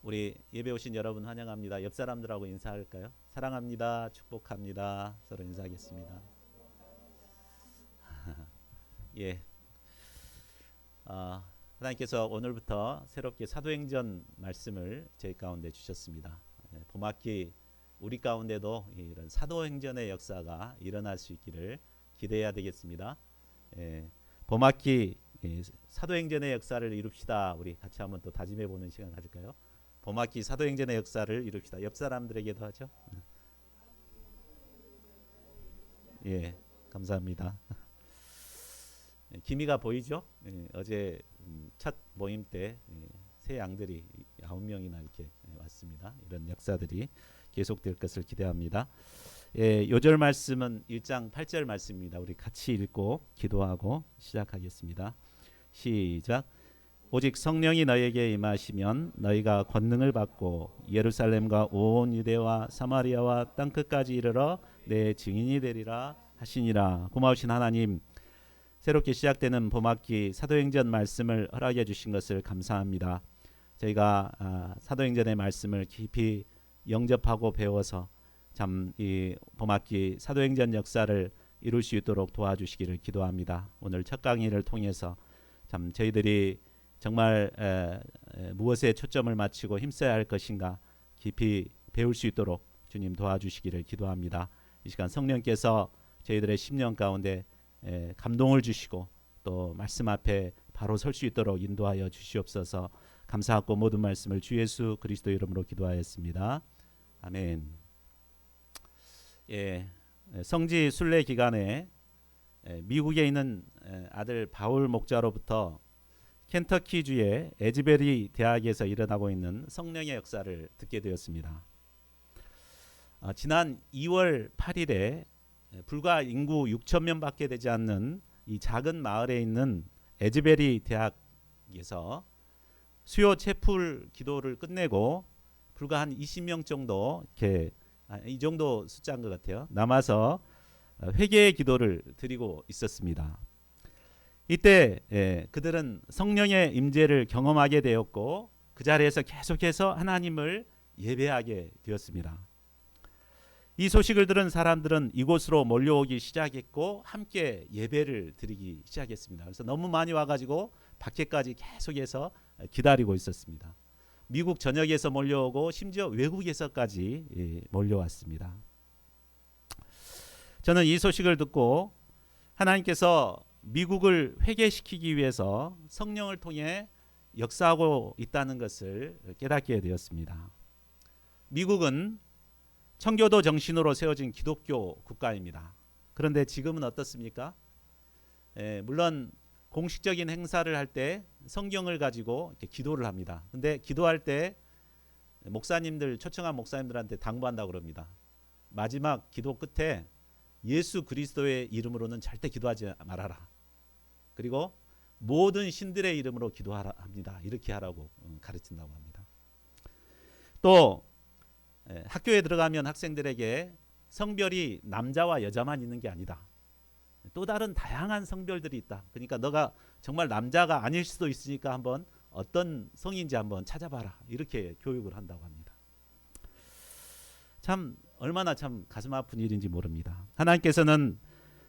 우리 예배 오신 여러분 환영합니다. 옆 사람들하고 인사할까요? 사랑합니다. 축복합니다. 서로 인사하겠습니다. 예, 하나님께서 오늘부터 새롭게 사도행전 말씀을 저희 가운데 주셨습니다. 봄학기 우리 가운데도 이런 사도행전의 역사가 일어날 수 있기를 기대해야 되겠습니다. 봄학기 사도행전의 역사를 이룹시다. 우리 같이 한번 또 다짐해 보는 시간 가질까요? 봄학기 사도행전의 역사를 이룹시다. 옆 사람들에게도 하죠. 예, 감사합니다. 기미가 보이죠? 어제 첫 모임 때 새 양들이 9명이나 이렇게 왔습니다. 이런 역사들이 계속될 것을 기대합니다. 요절 말씀은 1장 8절 말씀입니다. 우리 같이 읽고 기도하고 시작하겠습니다. 시작. 오직 성령이 너에게 임하시면 너희가 권능을 받고 예루살렘과 온 유대와 사마리아와 땅끝까지 이르러 내 증인이 되리라 하시니라. 고마우신 하나님, 새롭게 시작되는 봄학기 사도행전 말씀을 허락해 주신 것을 감사합니다. 저희가 사도행전의 말씀을 깊이 영접하고 배워서 참 이 봄학기 사도행전 역사를 이룰 수 있도록 도와주시기를 기도합니다. 오늘 첫 강의를 통해서 참 저희들이 정말 무엇에 초점을 맞추고 힘써야 할 것인가 깊이 배울 수 있도록 주님 도와주시기를 기도합니다. 이 시간 성령께서 저희들의 심령 가운데 감동을 주시고 또 말씀 앞에 바로 설 수 있도록 인도하여 주시옵소서. 감사하고 모든 말씀을 주 예수 그리스도 이름으로 기도하였습니다. 아멘. 성지 순례 기간에 미국에 있는 아들 바울 목자로부터 켄터키주의 에즈베리 대학에서 일어나고 있는 성령의 역사를 듣게 되었습니다. 지난 2월 8일에 불과 인구 6천 명밖에 되지 않는 이 작은 마을에 있는 에즈베리 대학에서 수요 채플 기도를 끝내고 불과 한 20명 정도 이렇게 이 정도 숫자인 것 같아요. 남아서 회개의 기도를 드리고 있었습니다. 이때 그들은 성령의 임재를 경험하게 되었고 그 자리에서 계속해서 하나님을 예배하게 되었습니다. 이 소식을 들은 사람들은 이곳으로 몰려오기 시작했고 함께 예배를 드리기 시작했습니다. 그래서 너무 많이 와가지고 밖에까지 계속해서 기다리고 있었습니다. 미국 전역에서 몰려오고 심지어 외국에서까지 몰려왔습니다. 저는 이 소식을 듣고 하나님께서 미국을 회개시키기 위해서 성령을 통해 역사하고 있다는 것을 깨닫게 되었습니다. 미국은 청교도 정신으로 세워진 기독교 국가입니다. 그런데 지금은 어떻습니까? 물론 공식적인 행사를 할 때 성경을 가지고 이렇게 기도를 합니다. 근데 기도할 때 목사님들 초청한 목사님들한테 당부한다고 그럽니다. 마지막 기도 끝에 예수 그리스도의 이름으로는 절대 기도하지 말아라. 그리고 모든 신들의 이름으로 기도합니다. 이렇게 하라고 가르친다고 합니다. 또 학교에 들어가면 학생들에게 성별이 남자와 여자만 있는 게 아니다. 또 다른 다양한 성별들이 있다. 그러니까 너가 정말 남자가 아닐 수도 있으니까 한번 어떤 성인지 한번 찾아봐라. 이렇게 교육을 한다고 합니다. 참 얼마나 참 가슴 아픈 일인지 모릅니다. 하나님께서는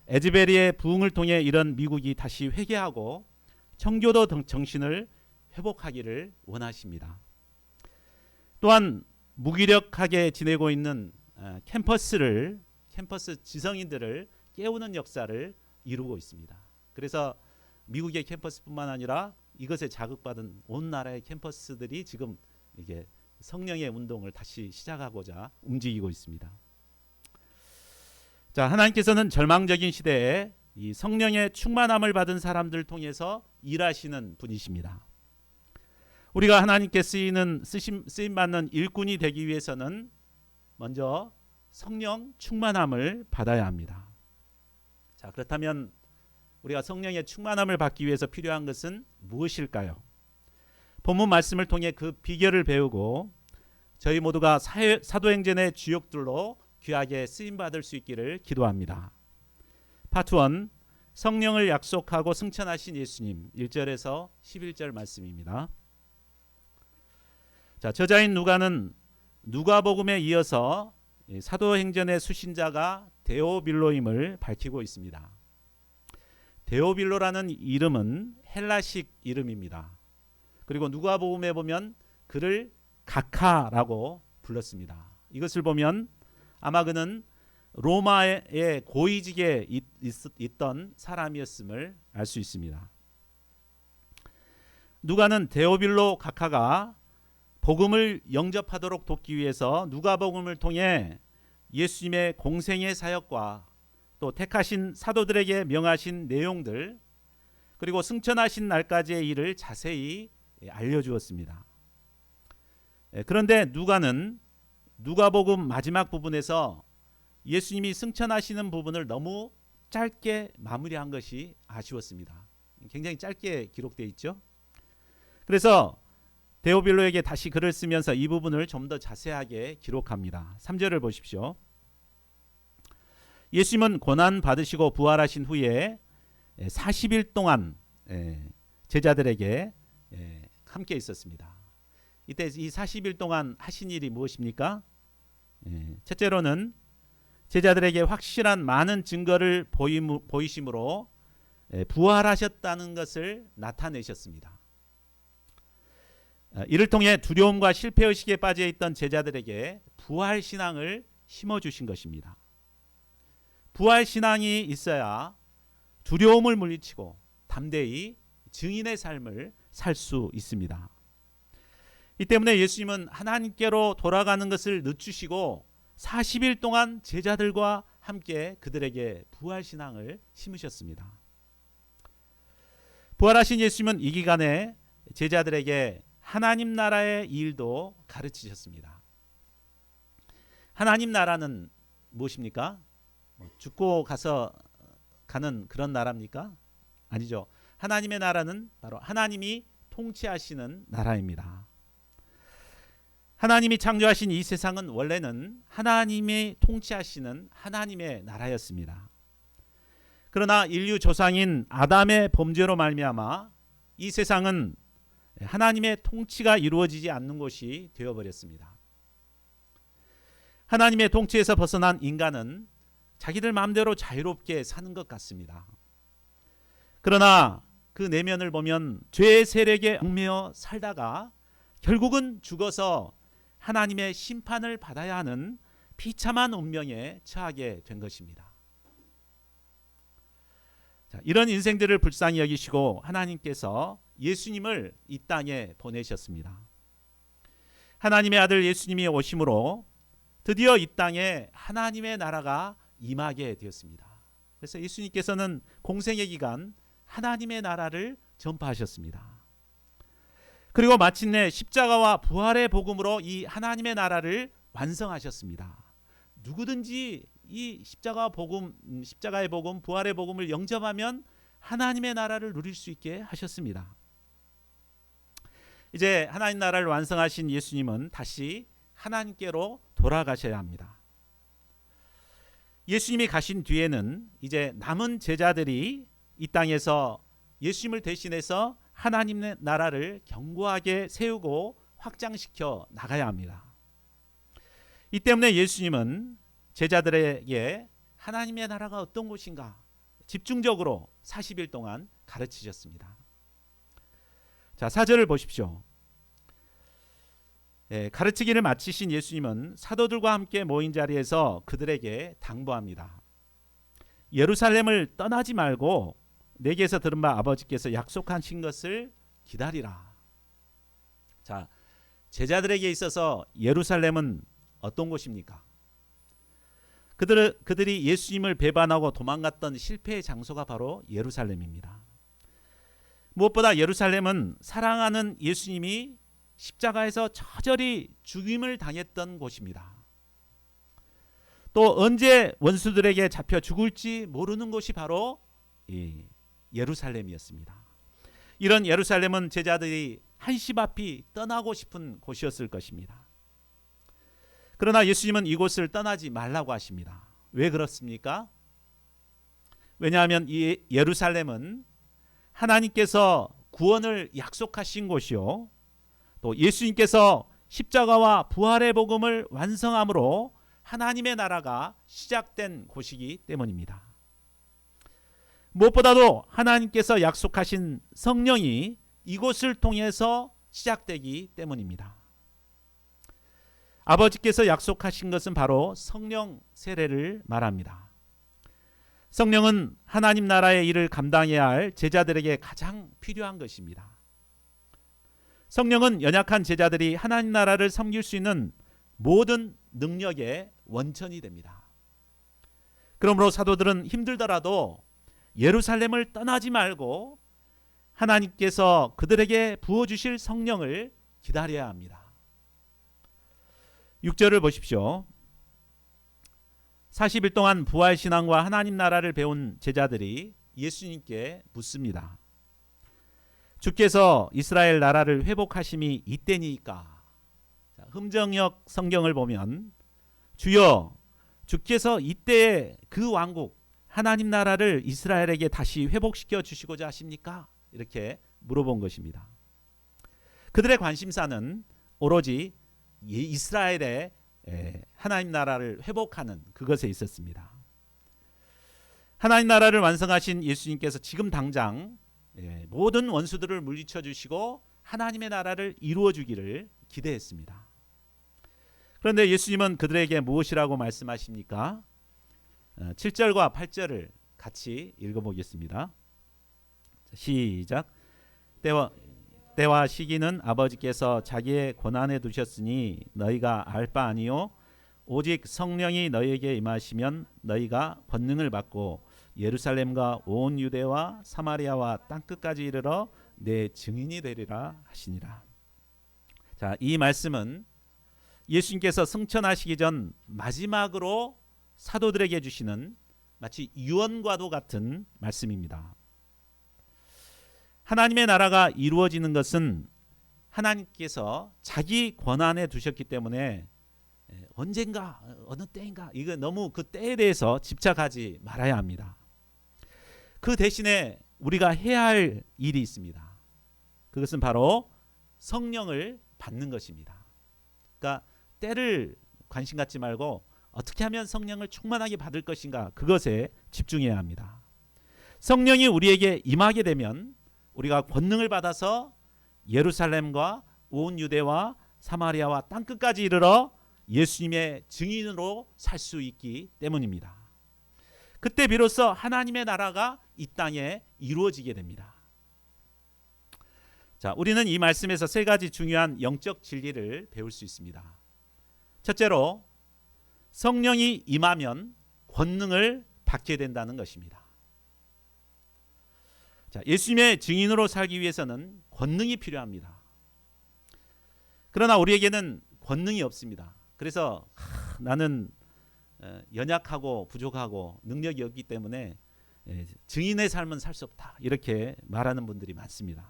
에즈베리의 부흥을 통해 이런 미국이 다시 회개하고 청교도 정신을 회복하기를 원하십니다. 또한 무기력하게 지내고 있는 캠퍼스 지성인들을 깨우는 역사를 이루고 있습니다. 그래서 미국의 캠퍼스뿐만 아니라 이것에 자극받은 온 나라의 캠퍼스들이 지금 이게 성령의 운동을 다시 시작하고자 움직이고 있습니다. 자, 하나님께서는 절망적인 시대에 이 성령의 충만함을 받은 사람들을 통해서 일하시는 분이십니다. 우리가 하나님께 쓰임 받는 일꾼이 되기 위해서는 먼저 성령 충만함을 받아야 합니다. 자, 그렇다면 우리가 성령의 충만함을 받기 위해서 필요한 것은 무엇일까요? 본문 말씀을 통해 그 비결을 배우고 저희 모두가 사도행전의 주역들로 귀하게 쓰임받을 수 있기를 기도합니다. 파트 1, 성령을 약속하고 승천하신 예수님, 1절에서 11절 말씀입니다. 자, 저자인 누가는 누가복음에 이어서 사도행전의 수신자가 데오빌로임을 밝히고 있습니다. 데오빌로라는 이름은 헬라식 이름입니다. 그리고 누가복음에 보면 그를 각하라고 불렀습니다. 이것을 보면 아마 그는 로마의 고위직에 있던 사람이었음을 알 수 있습니다. 누가는 데오빌로 각하가 복음을 영접하도록 돕기 위해서 누가복음을 통해 예수님의 공생의 사역과 또 택하신 사도들에게 명하신 내용들, 그리고 승천하신 날까지의 일을 자세히 알려주었습니다. 그런데 누가는 누가복음 마지막 부분에서 예수님이 승천하시는 부분을 너무 짧게 마무리한 것이 아쉬웠습니다. 굉장히 짧게 기록되어 있죠. 그래서 데오빌로에게 다시 글을 쓰면서 이 부분을 좀 더 자세하게 기록합니다. 3절을 보십시오. 예수님은 고난 받으시고 부활하신 후에 40일 동안 제자들에게 함께 있었습니다. 이때 이 40일 동안 하신 일이 무엇입니까? 첫째로는 제자들에게 확실한 많은 증거를 보이심으로 부활하셨다는 것을 나타내셨습니다. 이를 통해 두려움과 실패의식에 빠져 있던 제자들에게 부활신앙을 심어주신 것입니다. 부활신앙이 있어야 두려움을 물리치고 담대히 증인의 삶을 살 수 있습니다. 이 때문에 예수님은 하나님께로 돌아가는 것을 늦추시고 40일 동안 제자들과 함께 그들에게 부활신앙을 심으셨습니다. 부활하신 예수님은 이 기간에 제자들에게 하나님 나라의 일도 가르치셨습니다. 하나님 나라는 무엇입니까? 죽고 가서 가는 그런 나라입니까? 아니죠. 하나님의 나라는 바로 하나님이 통치하시는 나라입니다. 하나님이 창조하신 이 세상은 원래는 하나님이 통치하시는 하나님의 나라였습니다. 그러나 인류 조상인 아담의 범죄로 말미암아 이 세상은 하나님의 통치가 이루어지지 않는 곳이 되어버렸습니다. 하나님의 통치에서 벗어난 인간은 자기들 마음대로 자유롭게 사는 것 같습니다. 그러나 그 내면을 보면 죄의 세력에 얽매여 살다가 결국은 죽어서 하나님의 심판을 받아야 하는 비참한 운명에 처하게 된 것입니다. 자, 이런 인생들을 불쌍히 여기시고 하나님께서 예수님을 이 땅에 보내셨습니다. 하나님의 아들 예수님이 오심으로 드디어 이 땅에 하나님의 나라가 임하게 되었습니다. 그래서 예수님께서는 공생의 기간 하나님의 나라를 전파하셨습니다. 그리고 마침내 십자가와 부활의 복음으로 이 하나님의 나라를 완성하셨습니다. 누구든지 이 십자가의 복음, 부활의 복음을 영접하면 하나님의 나라를 누릴 수 있게 하셨습니다. 이제 하나님 나라를 완성하신 예수님은 다시 하나님께로 돌아가셔야 합니다. 예수님이 가신 뒤에는 이제 남은 제자들이 이 땅에서 예수님을 대신해서 하나님의 나라를 견고하게 세우고 확장시켜 나가야 합니다. 이 때문에 예수님은 제자들에게 하나님의 나라가 어떤 곳인가 집중적으로 40일 동안 가르치셨습니다. 자, 4절을 보십시오. 가르치기를 마치신 예수님은 사도들과 함께 모인 자리에서 그들에게 당부합니다. 예루살렘을 떠나지 말고 내게서 들은 바 아버지께서 약속하신 것을 기다리라. 자, 제자들에게 있어서 예루살렘은 어떤 곳입니까? 그들이 예수님을 배반하고 도망갔던 실패의 장소가 바로 예루살렘입니다. 무엇보다 예루살렘은 사랑하는 예수님이 십자가에서 처절히 죽임을 당했던 곳입니다. 또 언제 원수들에게 잡혀 죽을지 모르는 곳이 바로 예루살렘이었습니다. 이런 예루살렘은 제자들이 한시 앞이 떠나고 싶은 곳이었을 것입니다. 그러나 예수님은 이곳을 떠나지 말라고 하십니다. 왜 그렇습니까? 왜냐하면 이 예루살렘은 하나님께서 구원을 약속하신 곳이요, 또 예수님께서 십자가와 부활의 복음을 완성함으로 하나님의 나라가 시작된 곳이기 때문입니다. 무엇보다도 하나님께서 약속하신 성령이 이곳을 통해서 시작되기 때문입니다. 아버지께서 약속하신 것은 바로 성령 세례를 말합니다. 성령은 하나님 나라의 일을 감당해야 할 제자들에게 가장 필요한 것입니다. 성령은 연약한 제자들이 하나님 나라를 섬길 수 있는 모든 능력의 원천이 됩니다. 그러므로 사도들은 힘들더라도 예루살렘을 떠나지 말고 하나님께서 그들에게 부어주실 성령을 기다려야 합니다. 6절을 보십시오. 40일 동안 부활신앙과 하나님 나라를 배운 제자들이 예수님께 묻습니다. 주께서 이스라엘 나라를 회복하심이 이때니까. 흠정역 성경을 보면 주여 주께서 이때의 그 왕국 하나님 나라를 이스라엘에게 다시 회복시켜 주시고자 하십니까? 이렇게 물어본 것입니다. 그들의 관심사는 오로지 이스라엘의 하나님 나라를 회복하는 그것에 있었습니다. 하나님 나라를 완성하신 예수님께서 지금 당장 모든 원수들을 물리쳐 주시고 하나님의 나라를 이루어 주기를 기대했습니다. 그런데 예수님은 그들에게 무엇이라고 말씀하십니까? 7절과 8절을 같이 읽어보겠습니다. 시작. 때와 시기는 아버지께서 자기의 권한에 두셨으니 너희가 알 바 아니요 오직 성령이 너희에게 임하시면 너희가 권능을 받고 예루살렘과 온 유대와 사마리아와 땅끝까지 이르러 내 증인이 되리라 하시니라. 자, 이 말씀은 예수님께서 승천하시기 전 마지막으로 사도들에게 주시는 마치 유언과도 같은 말씀입니다. 하나님의 나라가 이루어지는 것은 하나님께서 자기 권한에 두셨기 때문에 언젠가 어느 때인가 이거 너무 그 때에 대해서 집착하지 말아야 합니다. 그 대신에 우리가 해야 할 일이 있습니다. 그것은 바로 성령을 받는 것입니다. 그러니까 때를 관심 갖지 말고 어떻게 하면 성령을 충만하게 받을 것인가 그것에 집중해야 합니다. 성령이 우리에게 임하게 되면 우리가 권능을 받아서 예루살렘과 온 유대와 사마리아와 땅끝까지 이르러 예수님의 증인으로 살 수 있기 때문입니다. 그때 비로소 하나님의 나라가 이 땅에 이루어지게 됩니다. 자, 우리는 이 말씀에서 세 가지 중요한 영적 진리를 배울 수 있습니다. 첫째로 성령이 임하면 권능을 받게 된다는 것입니다. 자, 예수님의 증인으로 살기 위해서는 권능이 필요합니다. 그러나 우리에게는 권능이 없습니다. 그래서 나는 연약하고 부족하고 능력이 없기 때문에 증인의 삶은 살 수 없다 이렇게 말하는 분들이 많습니다.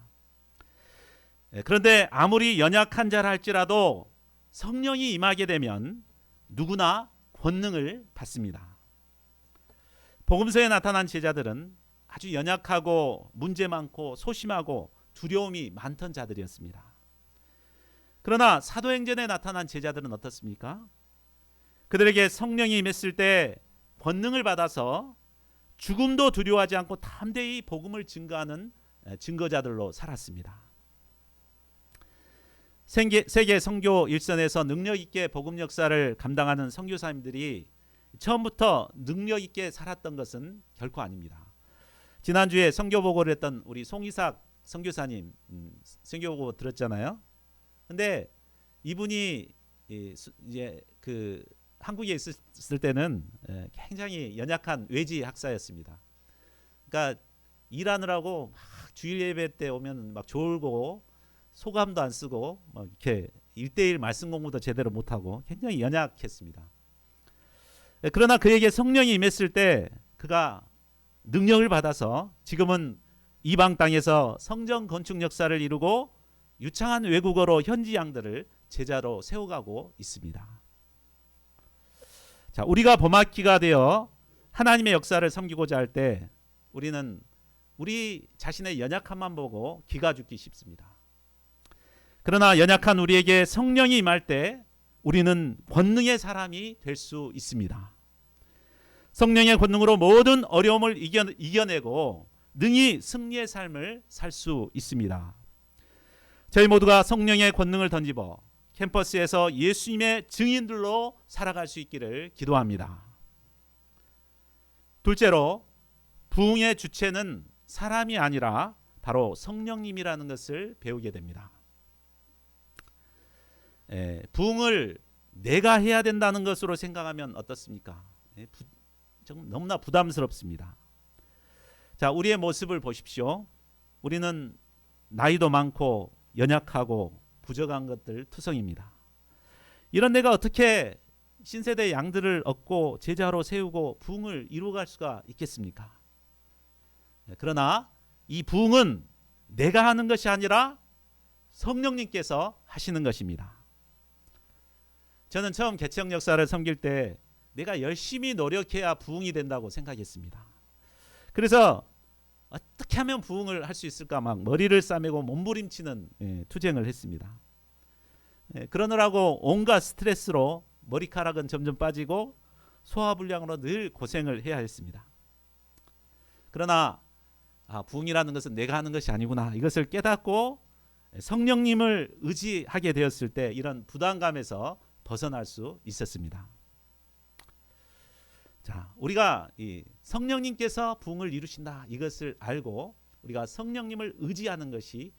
그런데 아무리 연약한 자라 할지라도 성령이 임하게 되면 누구나 권능을 받습니다. 복음서에 나타난 제자들은 아주 연약하고 문제 많고 소심하고 두려움이 많던 자들이었습니다. 그러나 사도행전에 나타난 제자들은 어떻습니까? 그들에게 성령이 임했을 때 권능을 받아서 죽음도 두려워하지 않고 담대히 복음을 증거하는 증거자들로 살았습니다. 세계 선교 일선에서 능력 있게 복음 역사를 감당하는 선교사님들이 처음부터 능력 있게 살았던 것은 결코 아닙니다. 지난주에 선교 보고를 했던 우리 송이삭 선교사님 선교 보고 들었잖아요. 근데 이분이 이제 그 한국에 있을 때는 굉장히 연약한 외지 학사였습니다. 그러니까 일하느라고 막 주일 예배 때 오면 막 졸고 소감도 안 쓰고 막 이렇게 1:1 말씀 공부도 제대로 못하고 굉장히 연약했습니다. 그러나 그에게 성령이 임했을 때 그가 능력을 받아서 지금은 이방 땅에서 성전 건축 역사를 이루고 유창한 외국어로 현지 양들을 제자로 세워가고 있습니다. 자, 우리가 범학기가 되어 하나님의 역사를 섬기고자 할 때 우리는 우리 자신의 연약함만 보고 기가 죽기 쉽습니다. 그러나 연약한 우리에게 성령이 임할 때 우리는 권능의 사람이 될 수 있습니다. 성령의 권능으로 모든 어려움을 이겨내고 능히 승리의 삶을 살 수 있습니다. 저희 모두가 성령의 권능을 던지고 캠퍼스에서 예수님의 증인들로 살아갈 수 있기를 기도합니다. 둘째로, 부흥의 주체는 사람이 아니라 바로 성령님이라는 것을 배우게 됩니다. 부흥을 내가 해야 된다는 것으로 생각하면 어떻습니까? 너무나 부담스럽습니다. 자, 우리의 모습을 보십시오. 우리는 나이도 많고 연약하고 부족한 것들 투성입니다. 이런 내가 어떻게 신세대 양들을 얻고 제자로 세우고 부흥을 이루어갈 수가 있겠습니까? 그러나 이 부흥은 내가 하는 것이 아니라 성령님께서 하시는 것입니다. 저는 처음 개척 역사를 섬길 때 내가 열심히 노력해야 부흥이 된다고 생각했습니다. 그래서 어떻게 하면 부흥을 할 수 있을까 막 머리를 싸매고 몸부림치는 투쟁을 했습니다. 그러느라고 온갖 스트레스로 머리카락은 점점 빠지고 소화불량으로 늘 고생을 해야 했습니다. 그러나 부흥이라는 것은 내가 하는 것이 아니구나, 이것을 깨닫고 성령님을 의지하게 되었을 때 이런 부담감에서 벗어날 수 있었습니다. 자, 우리가 이 성령님께서 부흥을 이루신다, 이것을 알고 우리가 성령님을 의지하는 것이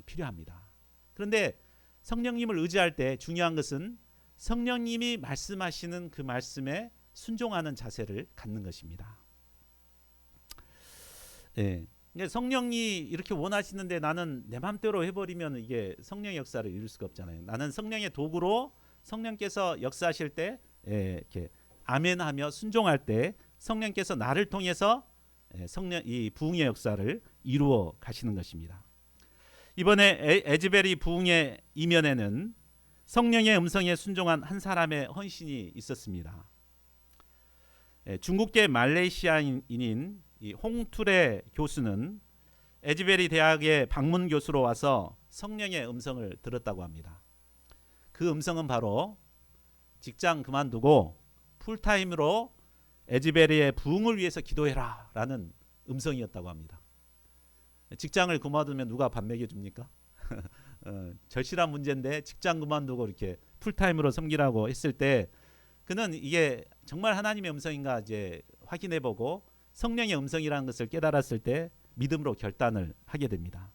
필요합니다. 그런데 성령님을 의지할 때 중요한 것은 성령님이 말씀하시는 그 말씀에 순종하는 자세를 갖는 것입니다. 성령이 이렇게 원하시는데 나는 내 마음대로 해버리면 이게 성령의 역사를 이룰 수가 없잖아요. 나는 성령의 도구로 성령께서 역사하실 때 이렇게 아멘하며 순종할 때 성령께서 나를 통해서 이 부흥의 역사를 이루어 가시는 것입니다. 이번에 에즈베리 부흥의 이면에는 성령의 음성에 순종한 한 사람의 헌신이 있었습니다. 중국계 말레이시아인인 이 홍투레 교수는 에즈베리 대학의 방문 교수로 와서 성령의 음성을 들었다고 합니다. 그 음성은 바로 직장 그만두고 풀타임으로 에즈베리의 부흥을 위해서 기도해라 라는 음성이었다고 합니다. 직장을 그만두면 누가 밥 먹여줍니까? 절실한 문제인데 직장 그만두고 이렇게 풀타임으로 섬기라고 했을 때 그는 이게 정말 하나님의 음성인가 이제 확인해보고 성령의 음성이라는 것을 깨달았을 때 믿음으로 결단을 하게 됩니다.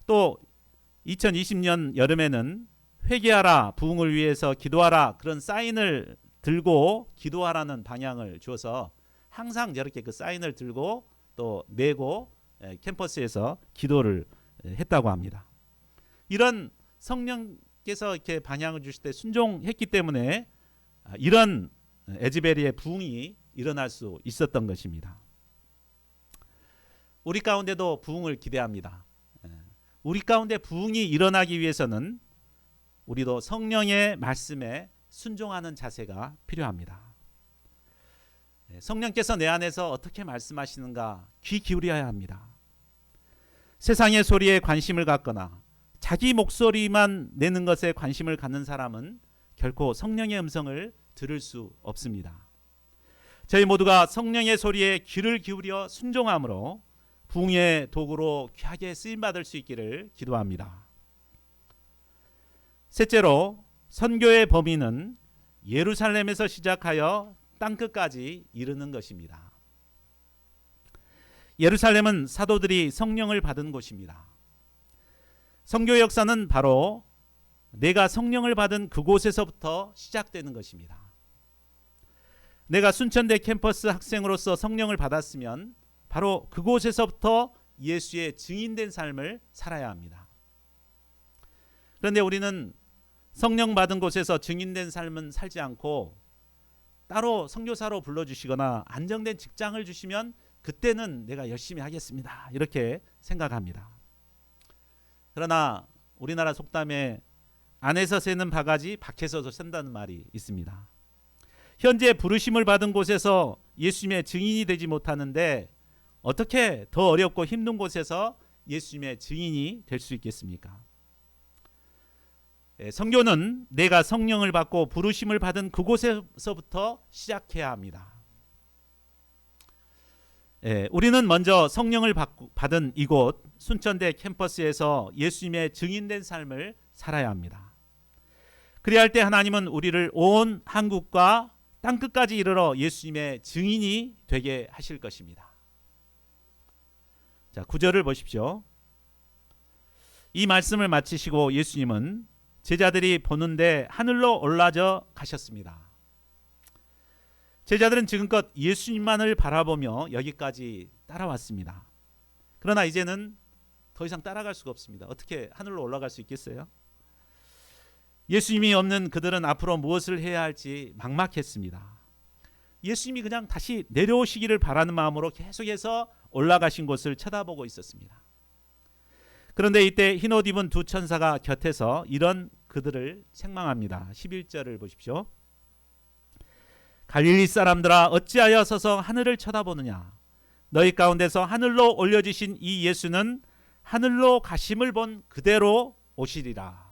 또 2020년 여름에는 회개하라, 부흥을 위해서 기도하라, 그런 사인을 들고 기도하라는 방향을 주어서 항상 저렇게 그 사인을 들고 또 메고 캠퍼스에서 기도를 했다고 합니다. 이런 성령께서 이렇게 방향을 주실 때 순종했기 때문에 이런 에즈베리의 부흥이 일어날 수 있었던 것입니다. 우리 가운데도 부흥을 기대합니다. 우리 가운데 부흥이 일어나기 위해서는 우리도 성령의 말씀에 순종하는 자세가 필요합니다. 성령께서 내 안에서 어떻게 말씀하시는가 귀 기울여야 합니다. 세상의 소리에 관심을 갖거나 자기 목소리만 내는 것에 관심을 갖는 사람은 결코 성령의 음성을 들을 수 없습니다. 저희 모두가 성령의 소리에 귀를 기울여 순종함으로 부흥의 도구로 귀하게 쓰임받을 수 있기를 기도합니다. 셋째로, 선교의 범위는 예루살렘에서 시작하여 땅끝까지 이르는 것입니다. 예루살렘은 사도들이 성령을 받은 곳입니다. 선교의 역사는 바로 내가 성령을 받은 그곳에서부터 시작되는 것입니다. 내가 순천대 캠퍼스 학생으로서 성령을 받았으면 바로 그곳에서부터 예수의 증인된 삶을 살아야 합니다. 그런데 우리는 성령 받은 곳에서 증인된 삶은 살지 않고 따로 선교사로 불러주시거나 안정된 직장을 주시면 그때는 내가 열심히 하겠습니다, 이렇게 생각합니다. 그러나 우리나라 속담에 안에서 새는 바가지 밖에서도 샌다는 말이 있습니다. 현재 부르심을 받은 곳에서 예수님의 증인이 되지 못하는데 어떻게 더 어렵고 힘든 곳에서 예수님의 증인이 될 수 있겠습니까? 선교는 내가 성령을 받고 부르심을 받은 그곳에서부터 시작해야 합니다. 우리는 먼저 성령을 받은 이곳 순천대 캠퍼스에서 예수님의 증인된 삶을 살아야 합니다. 그래야 할 때 하나님은 우리를 온 한국과 땅끝까지 이르러 예수님의 증인이 되게 하실 것입니다. 자, 9절을 보십시오. 이 말씀을 마치시고 예수님은 제자들이 보는데 하늘로 올라져 가셨습니다. 제자들은 지금껏 예수님만을 바라보며 여기까지 따라왔습니다. 그러나 이제는 더 이상 따라갈 수가 없습니다. 어떻게 하늘로 올라갈 수 있겠어요? 예수님이 없는 그들은 앞으로 무엇을 해야 할지 막막했습니다. 예수님이 그냥 다시 내려오시기를 바라는 마음으로 계속해서 올라가신 곳을 쳐다보고 있었습니다. 그런데 이때 흰옷 입은 두 천사가 곁에서 이런 그들을 책망합니다. 11절을 보십시오. 갈릴리 사람들아 어찌하여 서서 하늘을 쳐다보느냐. 너희 가운데서 하늘로 올려지신 이 예수는 하늘로 가심을 본 그대로 오시리라.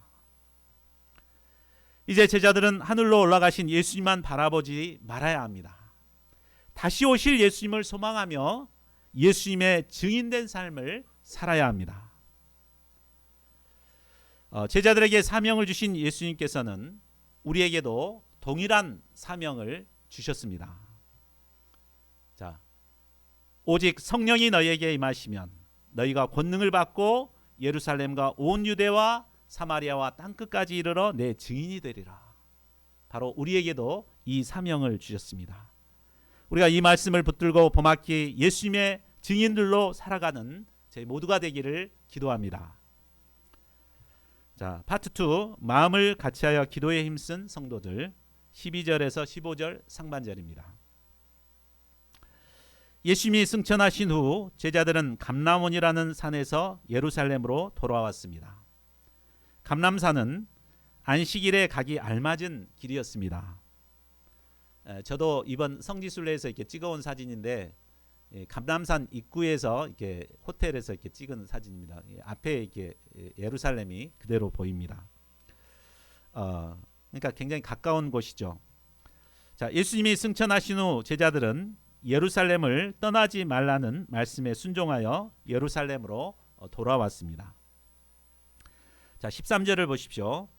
이제 제자들은 하늘로 올라가신 예수님만 바라보지 말아야 합니다. 다시 오실 예수님을 소망하며 예수님의 증인된 삶을 살아야 합니다. 제자들에게 사명을 주신 예수님께서는 우리에게도 동일한 사명을 주셨습니다. 자, 오직 성령이 너희에게 임하시면 너희가 권능을 받고 예루살렘과 온 유대와 사마리아와 땅끝까지 이르러 내 증인이 되리라. 바로 우리에게도 이 사명을 주셨습니다. 우리가 이 말씀을 붙들고 봄학기 예수님의 증인들로 살아가는 저희 모두가 되기를 기도합니다. 자, 파트 2 마음을 같이하여 기도에 힘쓴 성도들 12절에서 15절 상반절입니다. 예수님이 승천하신 후 제자들은 감람원이라는 산에서 예루살렘으로 돌아왔습니다. 감람산은 안식일에 가기 알맞은 길이었습니다. 저도 이번 성지순례에서 이렇게 찍어온 사진인데 감람산 입구에서 이렇게 호텔에서 이렇게 찍은 사진입니다. 앞에 이렇게 예루살렘이 그대로 보입니다. 그러니까 굉장히 가까운 곳이죠. 자, 예수님이 승천하신 후 제자들은 예루살렘을 떠나지 말라는 말씀에 순종하여 예루살렘으로 돌아왔습니다. 자, 13절을 보십시오.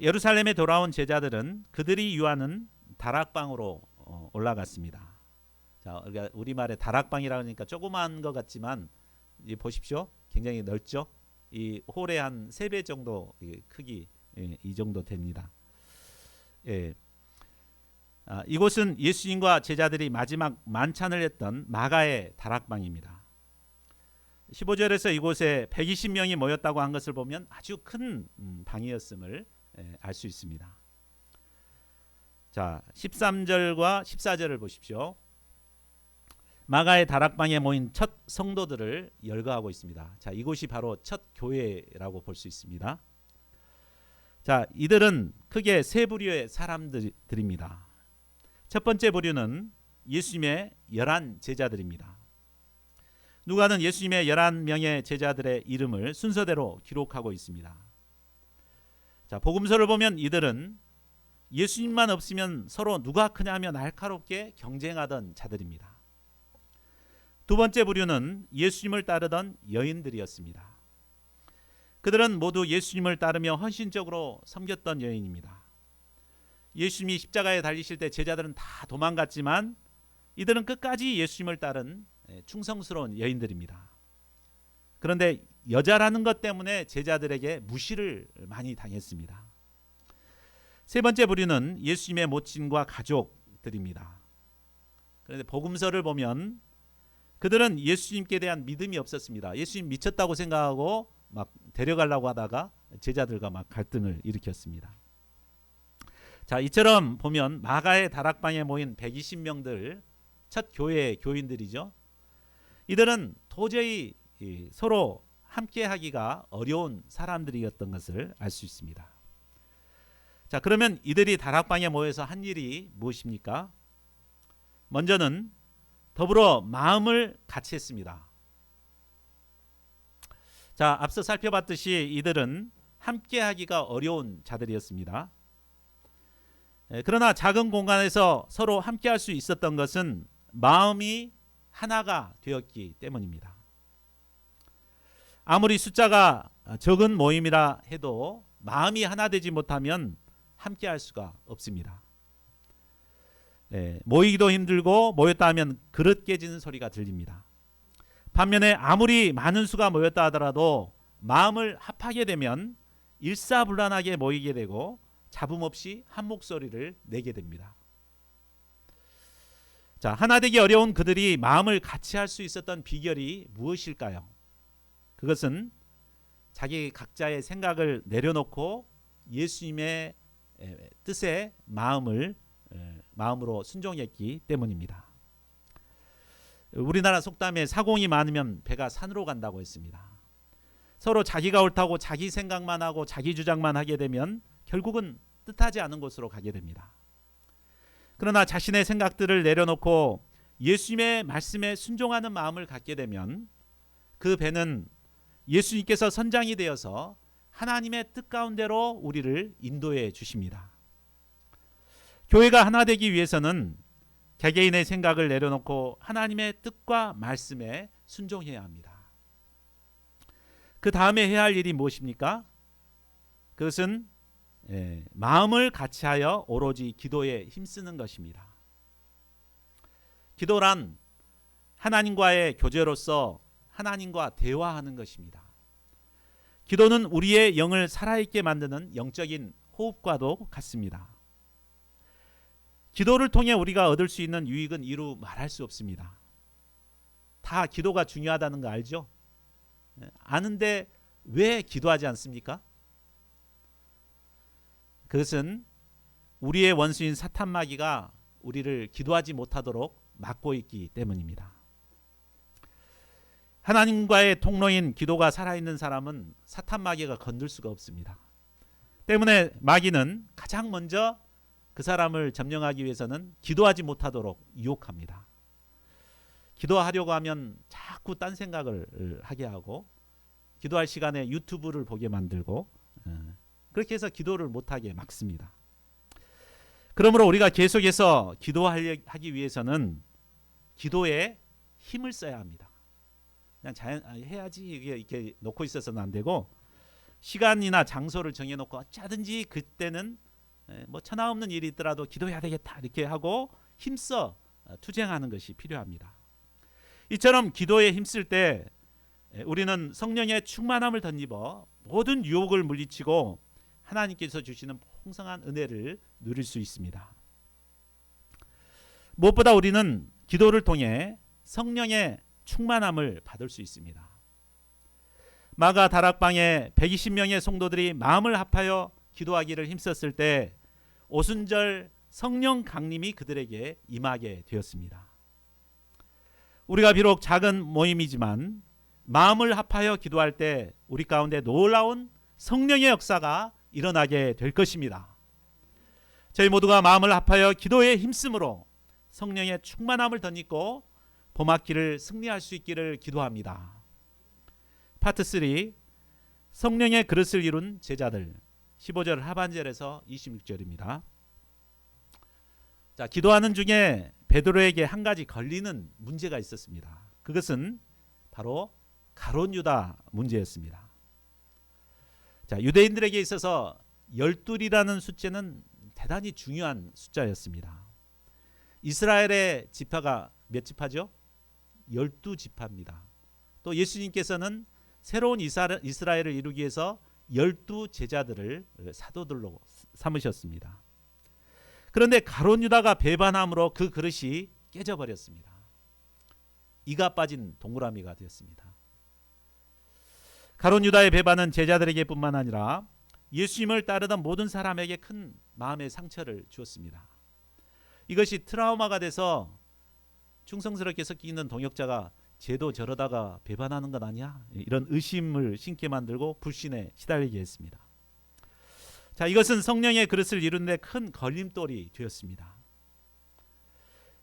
예루살렘에 돌아온 제자들은 그들이 유하는 다락방으로 올라갔습니다. 자, 우리말에 다락방이라고 하니까 조그마한 것 같지만 이 보십시오. 굉장히 넓죠. 이 홀의 한 3배 정도 크기, 이 정도 됩니다. 예. 이곳은 예수님과 제자들이 마지막 만찬을 했던 마가의 다락방입니다. 15절에서 이곳에 120명이 모였다고 한 것을 보면 아주 큰 방이었음을 알 수 있습니다. 자, 13절과 14절을 보십시오. 마가의 다락방에 모인 첫 성도들을 열거하고 있습니다. 자, 이곳이 바로 첫 교회라고 볼 수 있습니다. 자, 이들은 크게 3부류의 사람들입니다. 첫 번째 부류는 예수님의 11 제자들입니다. 누가는 예수님의 11명의 제자들의 이름을 순서대로 기록하고 있습니다. 자, 복음서를 보면 이들은 예수님만 없으면 서로 누가 크냐 하며 날카롭게 경쟁하던 자들입니다. 두 번째 부류는 예수님을 따르던 여인들이었습니다. 그들은 모두 예수님을 따르며 헌신적으로 섬겼던 여인입니다. 예수님이 십자가에 달리실 때 제자들은 다 도망갔지만 이들은 끝까지 예수님을 따른 충성스러운 여인들입니다. 그런데 여자라는 것 때문에 제자들에게 무시를 많이 당했습니다. 세 번째 부류는 예수님의 모친과 가족들입니다. 그런데 복음서를 보면 그들은 예수님께 대한 믿음이 없었습니다. 예수님 미쳤다고 생각하고 막 데려가려고 하다가 제자들과 막 갈등을 일으켰습니다. 자, 이처럼 보면 마가의 다락방에 모인 120명들 첫 교회의 교인들이죠. 이들은 도저히 서로 함께하기가 어려운 사람들이었던 것을 알 수 있습니다. 자, 그러면 이들이 다락방에 모여서 한 일이 무엇입니까? 먼저는 더불어 마음을 같이 했습니다. 자, 앞서 살펴봤듯이 이들은 함께하기가 어려운 자들이었습니다. 그러나 작은 공간에서 서로 함께할 수 있었던 것은 마음이 하나가 되었기 때문입니다. 아무리 숫자가 적은 모임이라 해도 마음이 하나 되지 못하면 함께할 수가 없습니다. 모이기도 힘들고 모였다 하면 그릇 깨지는 소리가 들립니다. 반면에 아무리 많은 수가 모였다 하더라도 마음을 합하게 되면 일사불란하게 모이게 되고 잡음 없이 한 목소리를 내게 됩니다. 자, 하나 되기 어려운 그들이 마음을 같이 할 수 있었던 비결이 무엇일까요? 그것은 자기 각자의 생각을 내려놓고 예수님의 뜻에 마음으로 순종했기 때문입니다. 우리나라 속담에 사공이 많으면 배가 산으로 간다고 했습니다. 서로 자기가 옳다고 자기 생각만 하고 자기 주장만 하게 되면 결국은 뜻하지 않은 곳으로 가게 됩니다. 그러나 자신의 생각들을 내려놓고 예수님의 말씀에 순종하는 마음을 갖게 되면 그 배는 예수님께서 선장이 되어서 하나님의 뜻 가운데로 우리를 인도해 주십니다. 교회가 하나 되기 위해서는 개개인의 생각을 내려놓고 하나님의 뜻과 말씀에 순종해야 합니다. 그 다음에 해야 할 일이 무엇입니까? 그것은 마음을 같이하여 오로지 기도에 힘쓰는 것입니다. 기도란 하나님과의 교제로서 하나님과 대화하는 것입니다. 기도는 우리의 영을 살아있게 만드는 영적인 호흡과도 같습니다. 기도를 통해 우리가 얻을 수 있는 유익은 이루 말할 수 없습니다. 다 기도가 중요하다는 거 알죠? 아는데 왜 기도하지 않습니까? 그것은 우리의 원수인 사탄 마귀가 우리를 기도하지 못하도록 막고 있기 때문입니다. 하나님과의 통로인 기도가 살아있는 사람은 사탄 마귀가 건들 수가 없습니다. 때문에 마귀는 가장 먼저 그 사람을 점령하기 위해서는 기도하지 못하도록 유혹합니다. 기도하려고 하면 자꾸 딴 생각을 하게 하고 기도할 시간에 유튜브를 보게 만들고 그렇게 해서 기도를 못하게 막습니다. 그러므로 우리가 계속해서 기도하기 위해서는 기도에 힘을 써야 합니다. 그냥 해야지 이렇게 놓고 있어서는 안 되고 시간이나 장소를 정해놓고 어쩌든지 그때는 뭐 천하없는 일이 있더라도 기도해야 되겠다 이렇게 하고 힘써 투쟁하는 것이 필요합니다. 이처럼 기도에 힘쓸 때 우리는 성령의 충만함을 덧입어 모든 유혹을 물리치고 하나님께서 주시는 풍성한 은혜를 누릴 수 있습니다. 무엇보다 우리는 기도를 통해 성령의 충만함을 받을 수 있습니다. 마가 다락방에 120명의 성도들이 마음을 합하여 기도하기를 힘썼을 때 오순절 성령 강림이 그들에게 임하게 되었습니다. 우리가 비록 작은 모임이지만 마음을 합하여 기도할 때 우리 가운데 놀라운 성령의 역사가 일어나게 될 것입니다. 저희 모두가 마음을 합하여 기도에 힘쓰므로 성령의 충만함을 덧입고 봄학기를 승리할 수 있기를 기도합니다. 파트 3 성령의 그릇을 이룬 제자들 15절 하반절에서 26절입니다. 자, 기도하는 중에 베드로에게 한 가지 걸리는 문제가 있었습니다. 그것은 바로 가룟 유다 문제였습니다. 자, 유대인들에게 있어서 12이라는 숫자는 대단히 중요한 숫자였습니다. 이스라엘의 지파가 몇 지파죠? 12지파입니다. 또 예수님께서는 새로운 이스라엘을 이루기 위해서 12제자들을 사도들로 삼으셨습니다. 그런데 가룟 유다가 배반함으로 그 그릇이 깨져버렸습니다. 이가 빠진 동그라미가 되었습니다. 가룟 유다의 배반은 제자들에게 뿐만 아니라 예수님을 따르던 모든 사람에게 큰 마음의 상처를 주었습니다. 이것이 트라우마가 돼서 충성스럽게 섞이는 동역자가 쟤도 저러다가 배반하는 것 아니야? 이런 의심을 심게 만들고 불신에 시달리게 했습니다. 자, 이것은 성령의 그릇을 이루는 데 큰 걸림돌이 되었습니다.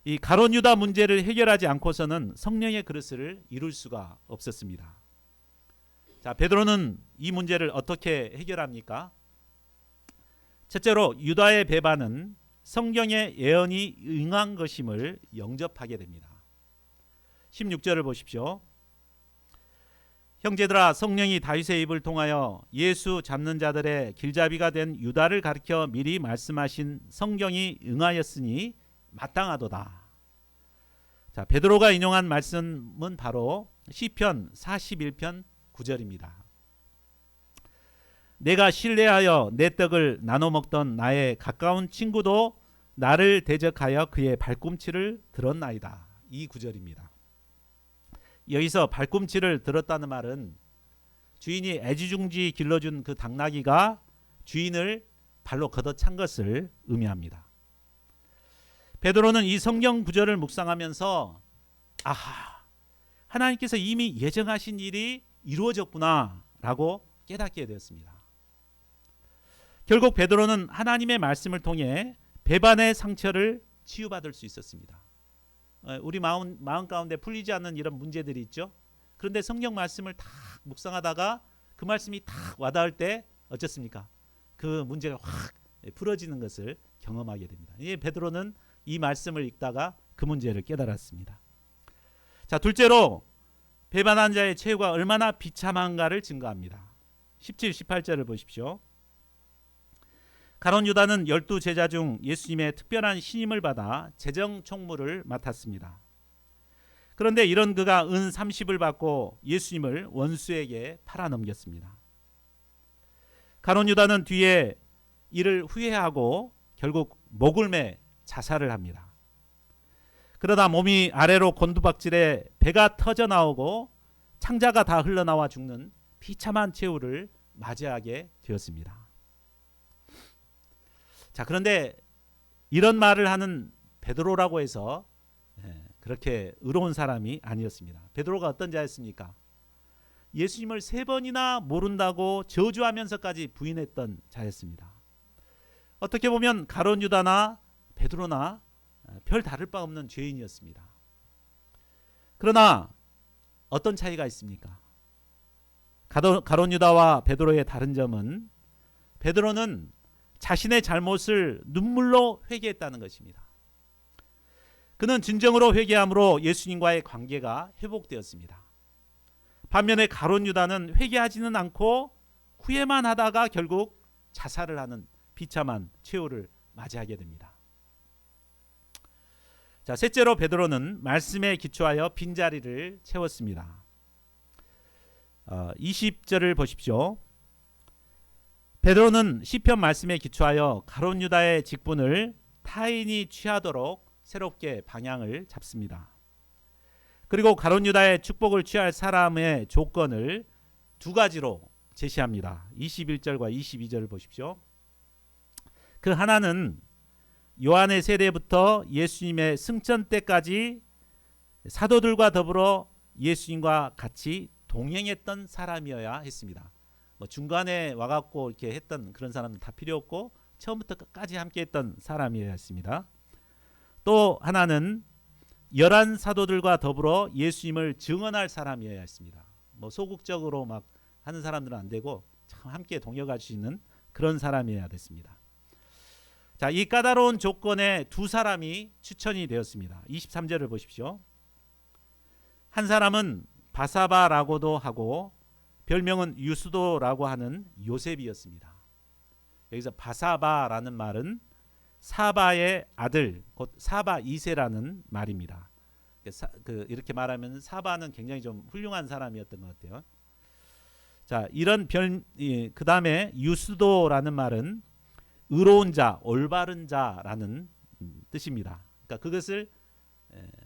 이 가룟 유다 문제를 해결하지 않고서는 성령의 그릇을 이룰 수가 없었습니다. 자, 베드로는 이 문제를 어떻게 해결합니까? 첫째로 유다의 배반은 성경의 예언이 응한 것임을 영접하게 됩니다. 16절을 보십시오. 형제들아, 성령이 다윗의 입을 통하여 예수 잡는 자들의 길잡이가 된 유다를 가리켜 미리 말씀하신 성경이 응하였으니 마땅하도다. 자, 베드로가 인용한 말씀은 바로 시편 41편 9절입니다. 내가 신뢰하여 내 떡을 나눠 먹던 나의 가까운 친구도 나를 대적하여 그의 발꿈치를 들었나이다. 이 구절입니다. 여기서 발꿈치를 들었다는 말은 주인이 애지중지 길러준 그 당나귀가 주인을 발로 걷어찬 것을 의미합니다. 베드로는 이 성경 구절을 묵상하면서 아하, 하나님께서 이미 예정하신 일이 이루어졌구나 라고 깨닫게 되었습니다. 결국 베드로는 하나님의 말씀을 통해 배반의 상처를 치유받을 수 있었습니다. 우리 마음 가운데 풀리지 않는 이런 문제들이 있죠. 그런데 성경 말씀을 탁 묵상하다가 그 말씀이 탁 와닿을 때 어쩌습니까? 그 문제가 확 풀어지는 것을 경험하게 됩니다. 베드로는 이 말씀을 읽다가 그 문제를 깨달았습니다. 자, 둘째로 배반한 자의 최후가 얼마나 비참한가를 증거합니다. 17, 18절을 보십시오. 가룟 유다는 12 제자 중 예수님의 특별한 신임을 받아 재정 총무를 맡았습니다. 그런데 이런 그가 은 30을 받고 예수님을 원수에게 팔아넘겼습니다. 가룟 유다는 뒤에 이를 후회하고 결국 목을 매 자살을 합니다. 그러다 몸이 아래로 곤두박질해 배가 터져 나오고 창자가 다 흘러나와 죽는 비참한 최후를 맞이하게 되었습니다. 자, 그런데 이런 말을 하는 베드로라고 해서 그렇게 의로운 사람이 아니었습니다. 베드로가 어떤 자였습니까? 예수님을 3번이나 모른다고 저주하면서까지 부인했던 자였습니다. 어떻게 보면 가룟 유다나 베드로나 별 다를 바 없는 죄인이었습니다. 그러나 어떤 차이가 있습니까? 가룟 유다와 베드로의 다른 점은 베드로는 자신의 잘못을 눈물로 회개했다는 것입니다. 그는 진정으로 회개함으로 예수님과의 관계가 회복되었습니다. 반면에 가룟 유다는 회개하지는 않고 후회만 하다가 결국 자살을 하는 비참한 최후를 맞이하게 됩니다. 자, 셋째로 베드로는 말씀에 기초하여 빈자리를 채웠습니다. 20절을 보십시오. 베드로는 시편 말씀에 기초하여 가룟 유다의 직분을 타인이 취하도록 새롭게 방향을 잡습니다. 그리고 가룟 유다의 축복을 취할 사람의 조건을 2가지로 제시합니다. 21절과 22절을 보십시오. 그 하나는 요한의 세대부터 예수님의 승천 때까지 사도들과 더불어 예수님과 같이 동행했던 사람이어야 했습니다. 중간에 와갖고 이렇게 했던 그런 사람은 다 필요 없고 처음부터 끝까지 함께했던 사람이어야 했습니다. 또 하나는 11 사도들과 더불어 예수님을 증언할 사람이어야 했습니다. 소극적으로 막 하는 사람들은 안 되고 참 함께 동역할 수 있는 그런 사람이어야 됐습니다. 자, 이 까다로운 조건에 2사람이 추천이 되었습니다. 23절을 보십시오. 한 사람은 바사바라고도 하고 별명은 유스도라고 하는 요셉이었습니다. 여기서 바사바라는 말은 사바의 아들, 곧 사바 2세라는 말입니다. 이렇게 말하면 사바는 굉장히 좀 훌륭한 사람이었던 것 같아요. 자, 이런 그 다음에 유스도라는 말은 의로운 자, 올바른 자라는 뜻입니다. 그러니까 그것을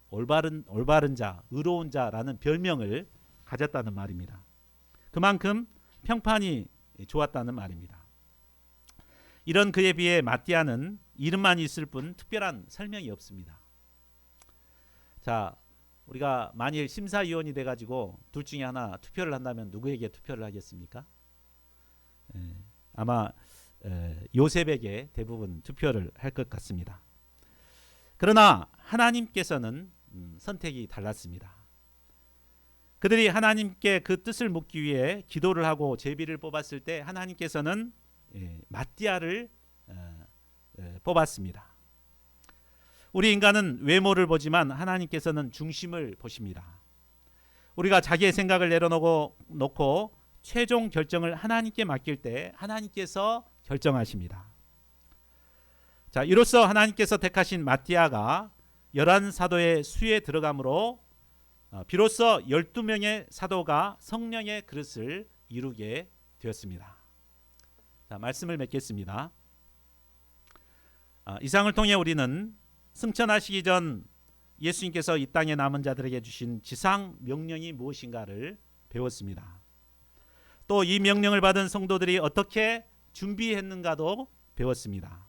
올바른 자, 의로운 자라는 별명을 가졌다는 말입니다. 그만큼 평판이 좋았다는 말입니다. 이런 그에 비해 마띠아는 이름만 있을 뿐 특별한 설명이 없습니다. 자, 우리가 만일 심사위원이 돼가지고 둘 중에 하나 투표를 한다면 누구에게 투표를 하겠습니까? 아마 요셉에게 대부분 투표를 할 것 같습니다. 그러나 하나님께서는 선택이 달랐습니다. 그들이 하나님께 그 뜻을 묻기 위해 기도를 하고 제비를 뽑았을 때 하나님께서는 마띠아를 뽑았습니다. 우리 인간은 외모를 보지만 하나님께서는 중심을 보십니다. 우리가 자기의 생각을 내려놓고 최종 결정을 하나님께 맡길 때 하나님께서 결정하십니다. 자, 이로써 하나님께서 택하신 마띠아가 11사도의 수에 들어가므로 비로소 12명의 사도가 성령의 그릇을 이루게 되었습니다. 자, 말씀을 맺겠습니다. 이상을 통해 우리는 승천하시기 전 예수님께서 이 땅에 남은 자들에게 주신 지상 명령이 무엇인가를 배웠습니다. 또 이 명령을 받은 성도들이 어떻게 준비했는가도 배웠습니다.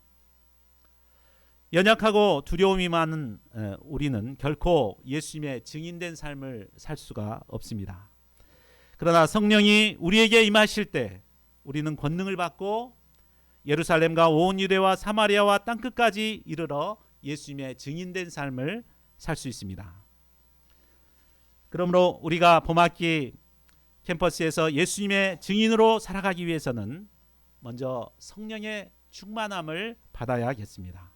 연약하고 두려움이 많은 우리는 결코 예수님의 증인된 삶을 살 수가 없습니다. 그러나 성령이 우리에게 임하실 때 우리는 권능을 받고 예루살렘과 온 유대와 사마리아와 땅끝까지 이르러 예수님의 증인된 삶을 살 수 있습니다. 그러므로 우리가 봄학기 캠퍼스에서 예수님의 증인으로 살아가기 위해서는 먼저 성령의 충만함을 받아야겠습니다.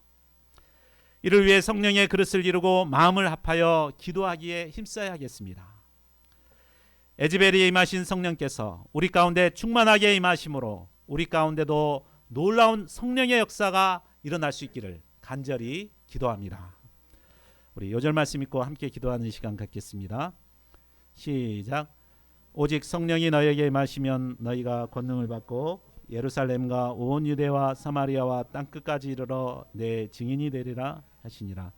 이를 위해 성령의 그릇을 이루고 마음을 합하여 기도하기에 힘써야겠습니다. 에즈베리에 임하신 성령께서 우리 가운데 충만하게 임하심으로 우리 가운데도 놀라운 성령의 역사가 일어날 수 있기를 간절히 기도합니다. 우리 요절 말씀 읽고 함께 기도하는 시간 갖겠습니다. 시작. 오직 성령이 너희에게 임하시면 너희가 권능을 받고 예루살렘과 온 유대와 사마리아와 땅끝까지 이르러 내 증인이 되리라 하시니라.